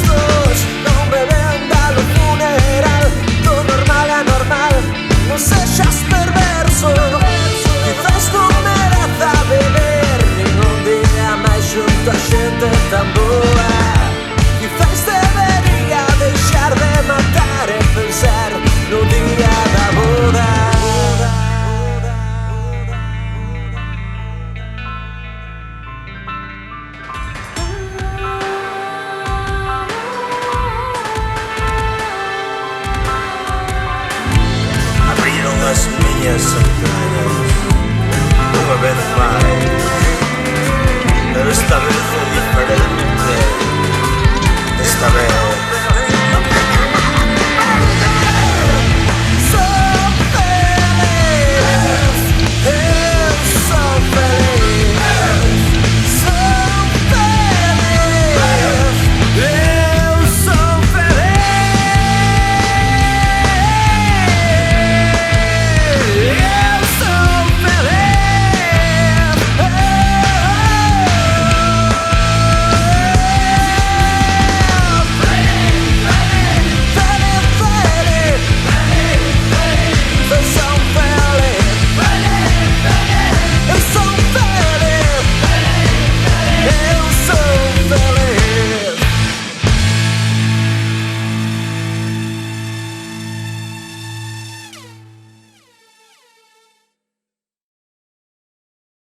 gestos non me venda lo funeral. Do normal é normal, non sexas perverso. Quizás non mereza beber nin un día máis xunto a xente tan boa. Quizás debería deixar de matar e pensar no día da boda. Abriron as miñas entrañas unha vez máis, pero esta vez é diferente.